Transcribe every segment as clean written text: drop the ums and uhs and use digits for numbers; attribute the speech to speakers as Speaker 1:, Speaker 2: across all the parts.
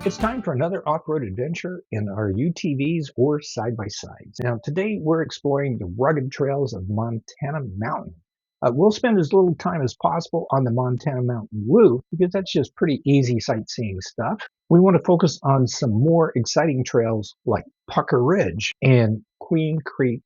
Speaker 1: It's time for another off-road adventure in our UTVs or side-by-sides. Now, today we're exploring the rugged trails of Montana Mountain. We'll spend as little time as possible on the Montana Mountain Loop because that's just pretty easy sightseeing stuff. We want to focus on some more exciting trails like Pucker Ridge and Queen Creek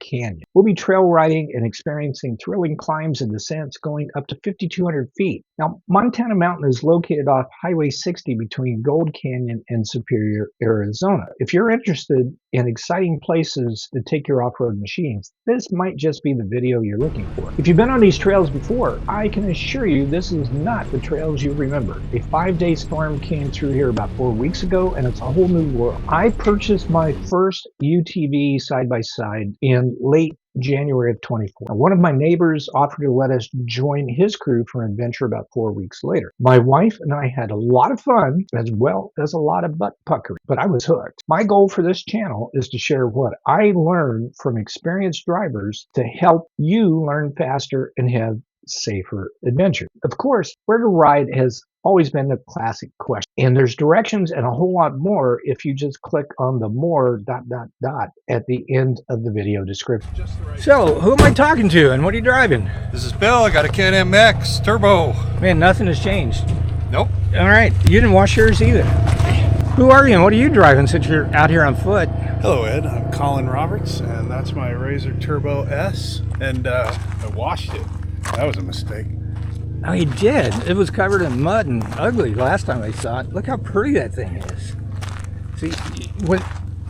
Speaker 1: Canyon. We'll be trail riding and experiencing thrilling climbs and descents going up to 5,200 feet. Now, Montana Mountain is located off Highway 60 between Gold Canyon and Superior, Arizona. If you're interested in exciting places to take your off-road machines, this might just be the video you're looking for. If you've been on these trails before, I can assure you this is not the trails you remember. A 5-day storm came through here about 4 weeks ago, and it's a whole new world. I purchased my first UTV side-by-side in late January of 24. One of my neighbors offered to let us join his crew for an adventure about 4 weeks later. My wife and I had a lot of fun as well as a lot of butt puckering, but I was hooked. My goal for this channel is to share what I learned from experienced drivers to help you learn faster and have safer adventure. Of course, where to ride has always been a classic question, and there's directions and a whole lot more if you just click on the more ... at the end of the video description.
Speaker 2: So, who am I talking to and what are you driving?
Speaker 3: This is Bill. I got a Can-Am X Turbo.
Speaker 2: Man, nothing has changed.
Speaker 3: Nope.
Speaker 2: All right, you didn't wash yours either. Who are you and what are you driving since you're out here on foot?
Speaker 4: Hello, Ed. I'm Colin Roberts, and that's my Razor Turbo S, and I washed it. That was a mistake.
Speaker 2: Oh, you did? It was covered in mud and ugly last time I saw it. Look how pretty that thing is. See,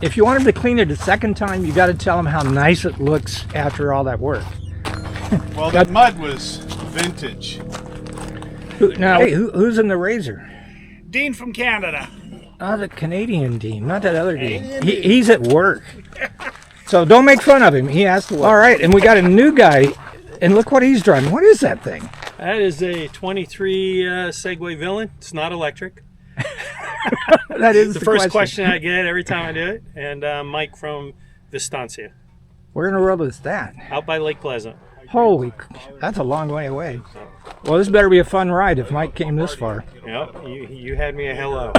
Speaker 2: if you want him to clean it a second time, you got to tell him how nice it looks after all that work.
Speaker 4: Well, that mud was vintage.
Speaker 2: Who's in the Razor?
Speaker 4: Dean from Canada.
Speaker 2: Oh, the Canadian Dean, not that other Dean. He's at work. So don't make fun of him. He has to work. All right, and we got a new guy, and look what he's driving. What is that thing?
Speaker 5: That is a 23 Segway Villain. It's not electric.
Speaker 2: That is
Speaker 5: the first question I get every time I do it. And Mike from Vistancia.
Speaker 2: Where in the world is that?
Speaker 5: Out by Lake Pleasant.
Speaker 2: Holy, that's a long way away. Well, this better be a fun ride if Mike came this far.
Speaker 5: Yep, you had me a hello.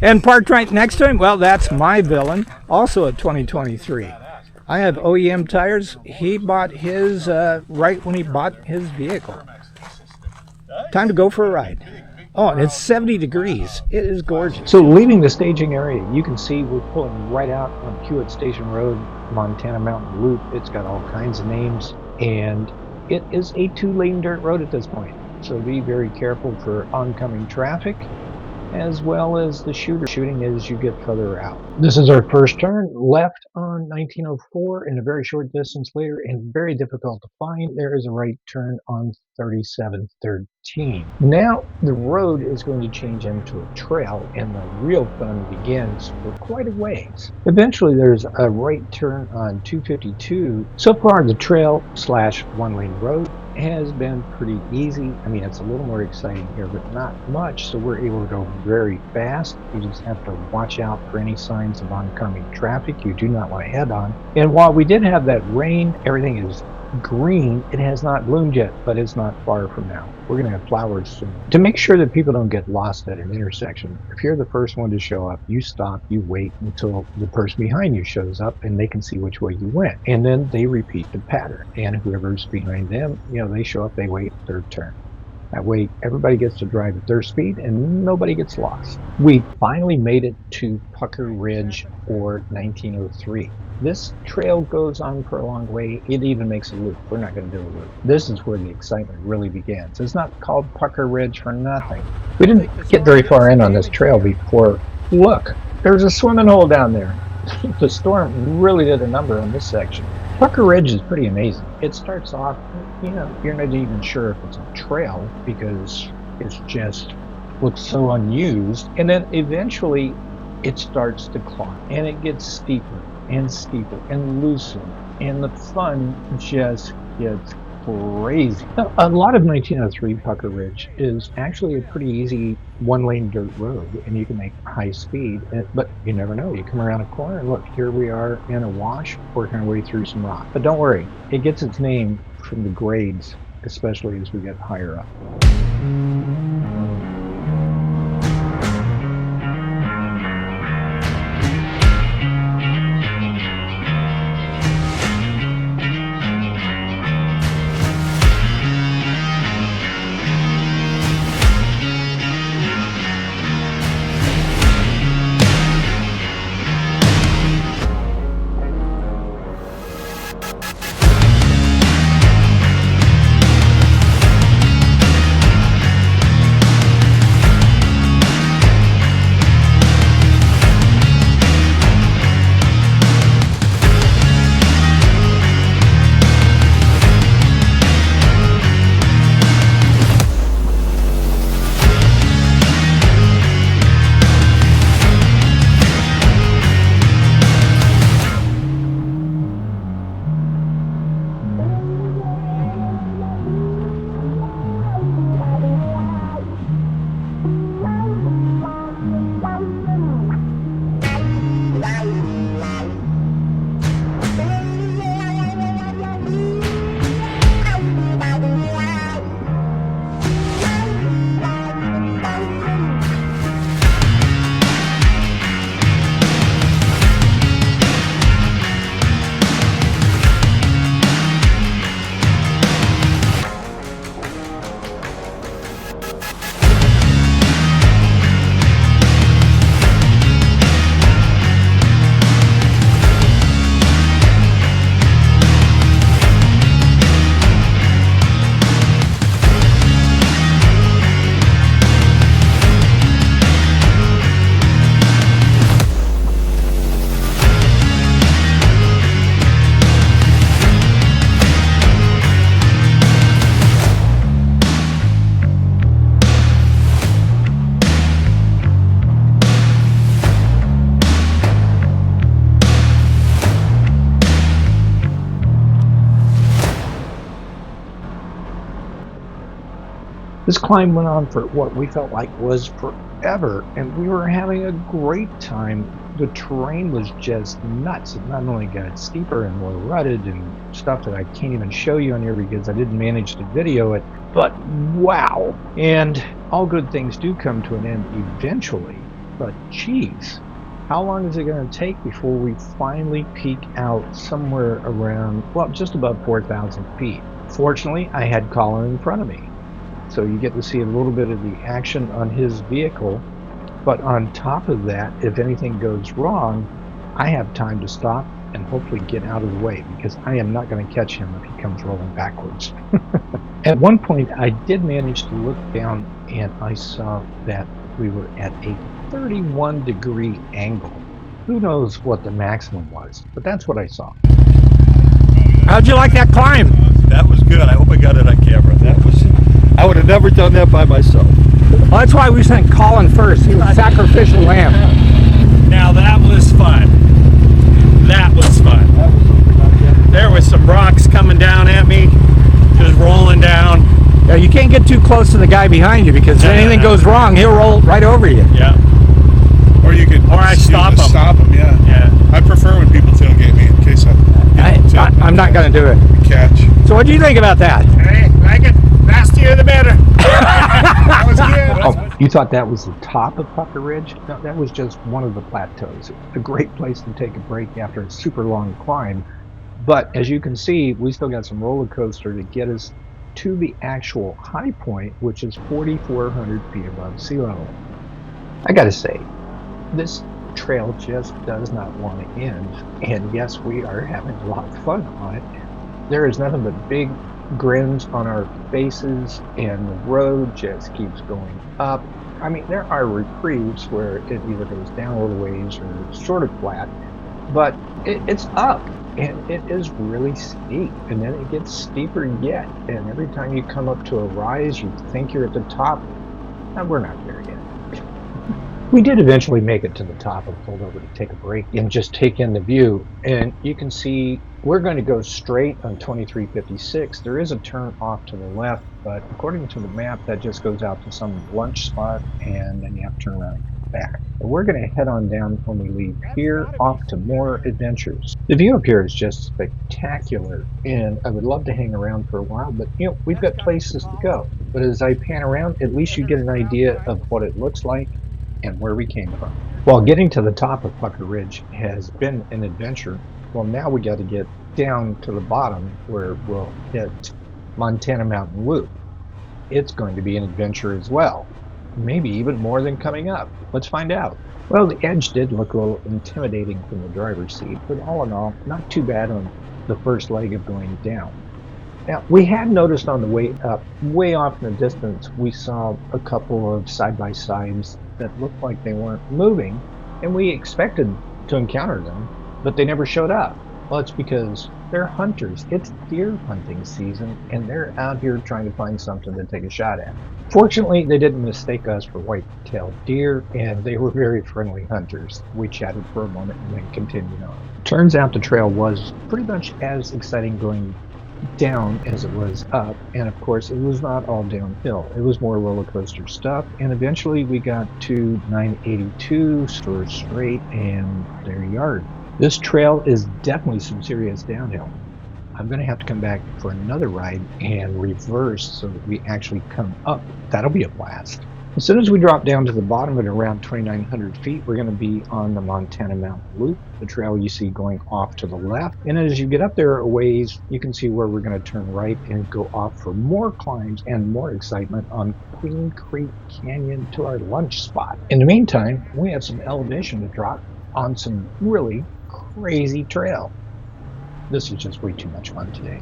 Speaker 2: And parked right next to him, well, that's my Villain, also a 2023. I have OEM tires. He bought his right when he bought his vehicle. Time to go for a ride. Oh, and it's 70 degrees. It is gorgeous.
Speaker 1: So leaving the staging area, you can see we're pulling right out on Hewitt Station Road, Montana Mountain Loop. It's got all kinds of names, and it is a 2-lane dirt road at this point. So be very careful for oncoming traffic, as well as the shooting as you get further out. This is our first turn left on 1904, and a very short distance later, and very difficult to find, there is a right turn on 3713. Now the road is going to change into a trail, and the real fun begins for quite a ways. Eventually there's a right turn on 252. So far the trail / 1-lane road has been pretty easy. I mean, it's a little more exciting here, but not much, so we're able to go very fast. You just have to watch out for any signs of oncoming traffic you do not want to head on. And while we did have that rain, everything is green. It has not bloomed yet, but it's not far from now. We're going to have flowers soon. To make sure that people don't get lost at an intersection, if you're the first one to show up, you stop, you wait until the person behind you shows up and they can see which way you went. And then they repeat the pattern. And whoever's behind them, they show up, they wait their turn. That way everybody gets to drive at their speed and nobody gets lost. We finally made it to Pucker Ridge, or 1903. This trail goes on for a long way. It even makes a loop. We're not going to do a loop. This is where the excitement really begins. It's not called Pucker Ridge for nothing. We didn't get very far in on this trail before, look, there's a swimming hole down there. The storm really did a number on this section. Pucker Ridge is pretty amazing. It starts off, you're not even sure if it's a trail because it's just looks so unused. And then eventually it starts to climb and it gets steeper and steeper and looser, and the fun just gets crazy. A lot of 1903 Pucker Ridge is actually a pretty easy 1-lane dirt road, and you can make high speed, but you never know. You come around a corner and look, here we are in a wash, working our way through some rock. But don't worry, it gets its name from the grades, especially as we get higher up. This climb went on for what we felt like was forever, and we were having a great time. The terrain was just nuts. It not only got steeper and more rutted and stuff that I can't even show you on here because I didn't manage to video it, but wow. And all good things do come to an end eventually, but geez, how long is it going to take before we finally peak out somewhere around, well, just above 4,000 feet? Fortunately, I had Colin in front of me, so you get to see a little bit of the action on his vehicle. But on top of that, if anything goes wrong, I have time to stop and hopefully get out of the way, because I am not going to catch him if he comes rolling backwards. At one point, I did manage to look down and I saw that we were at a 31-degree angle. Who knows what the maximum was, but that's what I saw.
Speaker 2: How'd you like that climb?
Speaker 3: That was good. I hope I got it on camera. I would have never done that by myself.
Speaker 2: Well, that's why we sent Colin first. He was sacrificial lamb.
Speaker 5: Now that was fun. That was fun. There was some rocks coming down at me, just rolling down.
Speaker 2: Yeah, you can't get too close to the guy behind you, because if anything goes wrong, he'll roll right over you.
Speaker 5: Yeah.
Speaker 4: Or you could
Speaker 5: I stop 'em.
Speaker 4: Stop them, yeah.
Speaker 5: Yeah.
Speaker 4: I prefer when people tailgate me in case
Speaker 2: I'm not going to do it.
Speaker 4: catch.
Speaker 2: So what do you think about that?
Speaker 5: Hey, like it. Faster the better.
Speaker 4: That was good.
Speaker 1: Oh, you thought that was the top of Pucker Ridge? No, that was just one of the plateaus. A great place to take a break after a super long climb. But as you can see, we still got some roller coaster to get us to the actual high point, which is 4,400 feet above sea level. I gotta say, this trail just does not want to end. And yes, we are having a lot of fun on it. There is nothing but big grins on our faces, and the road just keeps going up. I mean, there are reprieves where it either goes down a little ways or sort of flat, but it's up, and it is really steep, and then it gets steeper yet, and every time you come up to a rise, you think you're at the top, and we're not there yet. We did eventually make it to the top and pulled over to take a break and just take in the view. And you can see we're going to go straight on 2356. There is a turn off to the left, but according to the map, that just goes out to some lunch spot, and then you have to turn around and come back. And we're going to head on down when we leave here off to more adventures. The view up here is just spectacular, and I would love to hang around for a while, but you know, we've got places to go. But as I pan around, at least you get an idea of what it looks like and where we came from. While getting to the top of Pucker Ridge has been an adventure, well, now we got to get down to the bottom where we'll hit Montana Mountain Loop. It's going to be an adventure as well, maybe even more than coming up. Let's find out. Well, the edge did look a little intimidating from the driver's seat, but all in all, not too bad on the first leg of going down. Now, we had noticed on the way up, way off in the distance, we saw a couple of side-by-sides that looked like they weren't moving, and we expected to encounter them, but they never showed up. Well, it's because they're hunters. It's deer hunting season, and they're out here trying to find something to take a shot at. Fortunately, they didn't mistake us for white-tailed deer, and they were very friendly hunters. We chatted for a moment and then continued on. Turns out the trail was pretty much as exciting going down as it was up, and of course it was not all downhill. It was more roller coaster stuff, and eventually we got to 982 Store Straight, and there you are. This trail is definitely some serious downhill. I'm going to have to come back for another ride and reverse so that we actually come up. That'll be a blast. As soon as we drop down to the bottom at around 2,900 feet, we're going to be on the Montana Mountain Loop, the trail you see going off to the left. And as you get up there a ways, you can see where we're going to turn right and go off for more climbs and more excitement on Queen Creek Canyon to our lunch spot. In the meantime, we have some elevation to drop on some really crazy trail. This is just way too much fun today.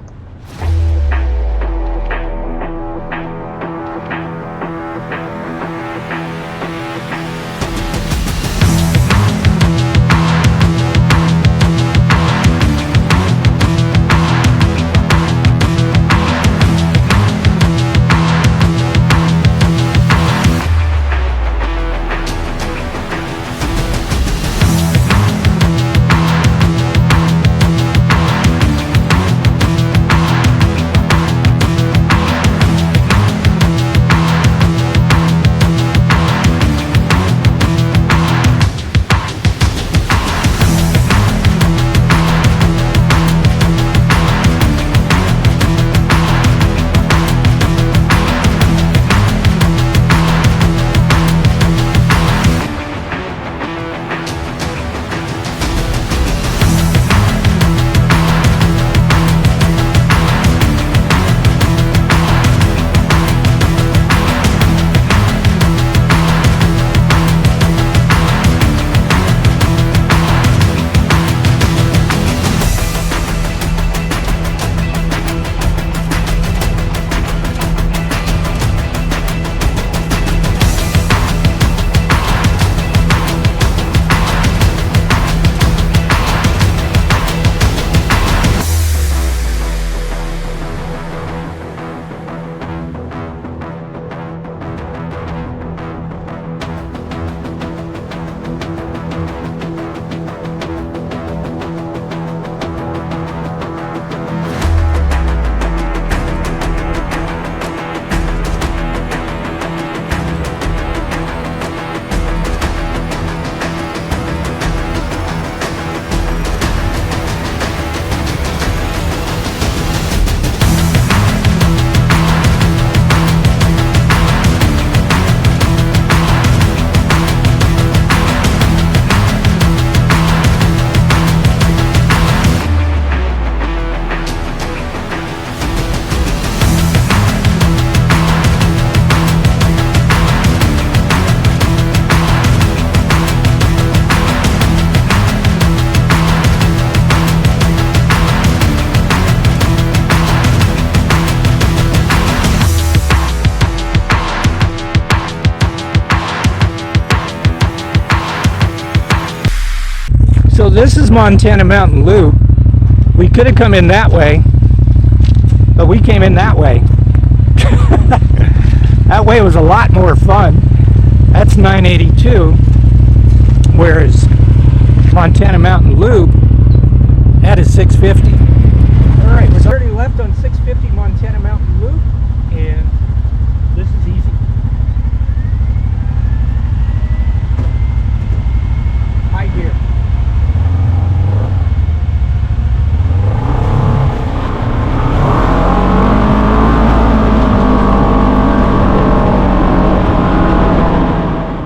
Speaker 2: this is Montana Mountain Loop. We could have come in that way, but we came in that way. That way was a lot more fun. That's 982, whereas Montana Mountain Loop, that is 650. All right, we're already left on 650 Montana Mountain Loop, and this is easy. High gear.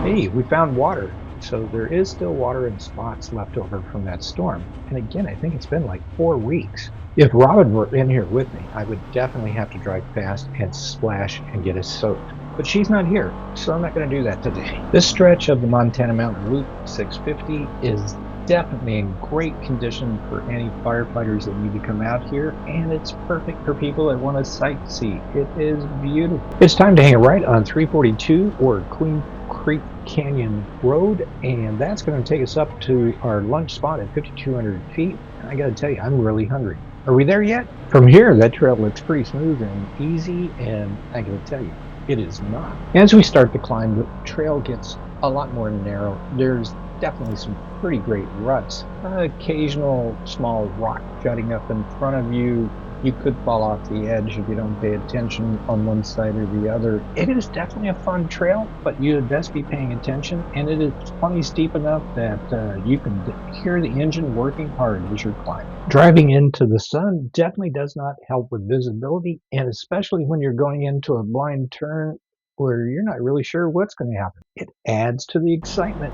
Speaker 1: Hey, we found water. So there is still water in spots left over from that storm. And again, I think it's been like 4 weeks. If Robin were in here with me, I would definitely have to drive fast and splash and get us soaked. But she's not here, so I'm not going to do that today. This stretch of the Montana Mountain Loop 650 is definitely in great condition for any firefighters that need to come out here, and it's perfect for people that want to sightsee. It is beautiful. It's time to hang a right on 342 or Queen Creek Canyon Road, and that's going to take us up to our lunch spot at 5,200 feet. And I got to tell you, I'm really hungry. Are we there yet? From here, that trail looks pretty smooth and easy, and I got to tell you, it is not. As we start to climb, the trail gets a lot more narrow. There's definitely some pretty great ruts. Occasional small rock jutting up in front of you. You could fall off the edge if you don't pay attention on one side or the other. It is definitely a fun trail, but you'd best be paying attention, and it is plenty steep enough that you can hear the engine working hard as you're climbing. Driving into the sun definitely does not help with visibility, and especially when you're going into a blind turn where you're not really sure what's going to happen. It adds to the excitement.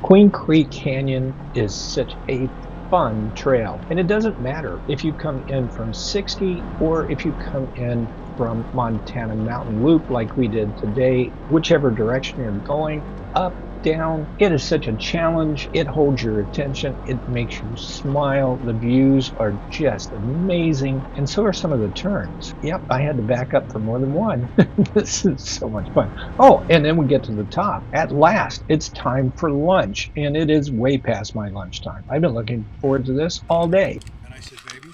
Speaker 1: Queen Creek Canyon is such a fun trail, and it doesn't matter if you come in from 60 or if you come in from Montana Mountain Loop like we did today. Whichever direction you're going, up, down, it is such a challenge. It holds your attention. It makes you smile. The views are just amazing, and so are some of the turns. Yep, I had to back up for more than one. This is so much fun. Oh, and then we get to the top. At last, it's time for lunch, and it is way past my lunchtime. I've been looking forward to this all day.
Speaker 4: And I said, baby,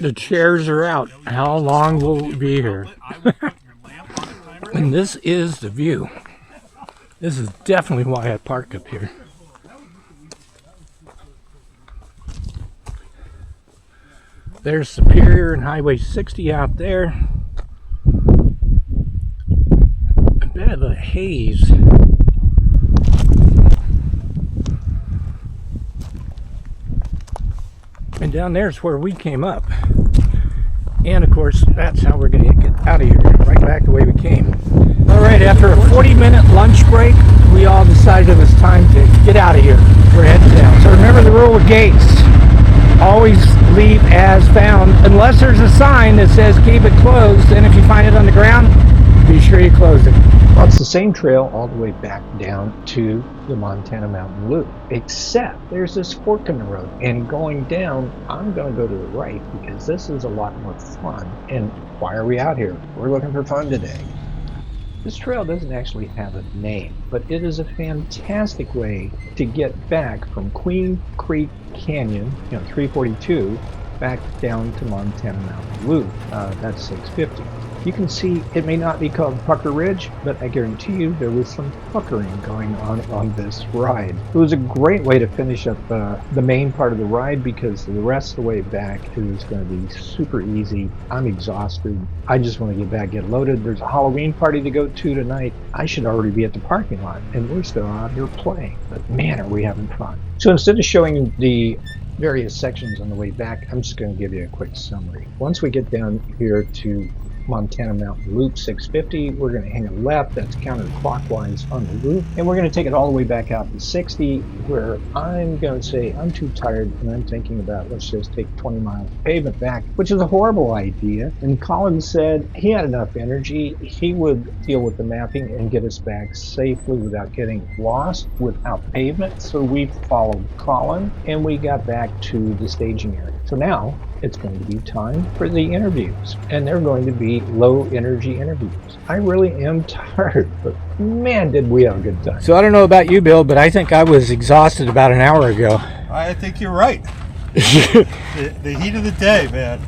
Speaker 2: The chairs are out. How long will we be here? And this is the view. This is definitely why I park up here. There's Superior and Highway 60 out there. haze. And down there's where we came up. And of course, that's how we're going to get out of here, right back the way we came. All right, after a 40-minute lunch break, we all decided it was time to get out of here. We're heading down. So remember the rule of gates. Always leave as found, unless there's a sign that says keep it closed, and if you find it on the ground, be sure you close it.
Speaker 1: Well, it's the same trail all the way back down to the Montana Mountain Loop, except there's this fork in the road, and going down, I'm going to go to the right because this is a lot more fun. And why are we out here? We're looking for fun today. This trail doesn't actually have a name, but it is a fantastic way to get back from Queen Creek Canyon, 342, back down to Montana Mountain Loop. That's 650. You can see it may not be called Pucker Ridge, but I guarantee you there was some puckering going on this ride. It was a great way to finish up the main part of the ride because the rest of the way back is going to be super easy. I'm exhausted. I just want to get back, get loaded. There's a Halloween party to go to tonight. I should already be at the parking lot, and we're still out here playing. But man, are we having fun. So instead of showing the various sections on the way back, I'm just going to give you a quick summary. Once we get down here to Montana Mountain Loop 650, we're going to hang a left, that's counterclockwise on the loop, and we're going to take it all the way back out to 60, where I'm going to say I'm too tired and I'm thinking about let's just take 20 miles of pavement back, which is a horrible idea. And Colin said he had enough energy, he would deal with the mapping and get us back safely without getting lost without pavement. So we followed Colin and we got back to the staging area. So now it's going to be time for the interviews, and they're going to be low energy interviews. I really am tired, but man, did we have a good time.
Speaker 2: So I don't know about you, Bill, but I think I was exhausted about an hour ago.
Speaker 3: I think you're right. the heat of the day, man.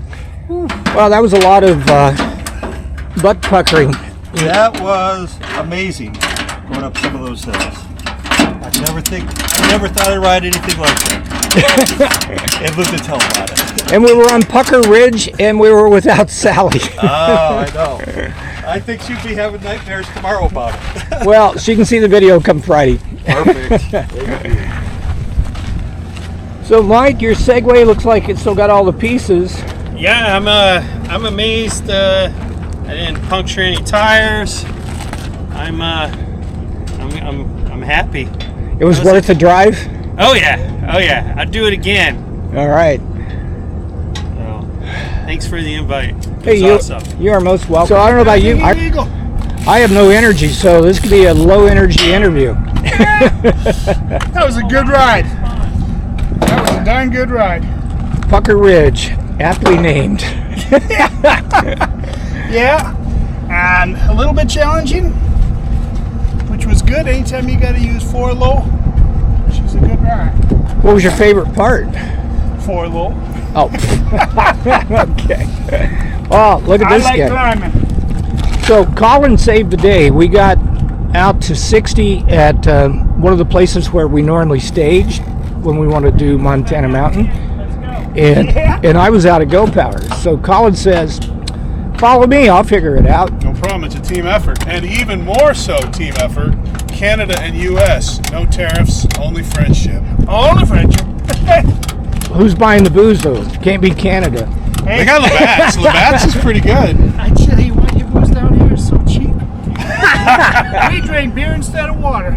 Speaker 2: Well, that was a lot of butt puckering.
Speaker 3: That was amazing, going up some of those hills. I never thought I'd ride anything like that. And look to tell about it.
Speaker 2: And we were on Pucker Ridge, and we were without Sally.
Speaker 3: Oh, I know. I think she'd be having nightmares tomorrow about it.
Speaker 2: Well, she can see the video come Friday.
Speaker 3: Perfect.
Speaker 2: So, Mike, your Segway looks like it's still got all the pieces.
Speaker 5: Yeah, I'm amazed. I didn't puncture any tires. I'm happy.
Speaker 2: It was worth the drive?
Speaker 5: Oh yeah, I'd do it again.
Speaker 2: All right.
Speaker 5: So, thanks for the invite.
Speaker 2: Hey,
Speaker 5: Awesome.
Speaker 2: you are most welcome. So I don't know about you. I have no energy, so this could be a low energy interview.
Speaker 4: That was a good ride. That was a darn good ride.
Speaker 2: Pucker Ridge, aptly named.
Speaker 4: Yeah, and a little bit challenging, which was good. Anytime you got to use 4 low, which is a good ride.
Speaker 2: What was your favorite part?
Speaker 4: 4 low.
Speaker 2: Oh, okay. Oh, look at this
Speaker 4: I like
Speaker 2: guy.
Speaker 4: climbing.
Speaker 2: So Colin saved the day. We got out to 60 at one of the places where we normally staged when we want to do Montana Mountain, and I was out of Go Power. So Colin says, "Follow me. I'll figure it out."
Speaker 4: No problem. It's a team effort, and even more so team effort. Canada and U.S. No tariffs, only friendship. Only friendship.
Speaker 2: Who's buying the booze though? Can't be Canada.
Speaker 4: They got Labatt's. Labatt's is pretty good. I tell you what, your booze down here is so cheap. We drink beer instead of water.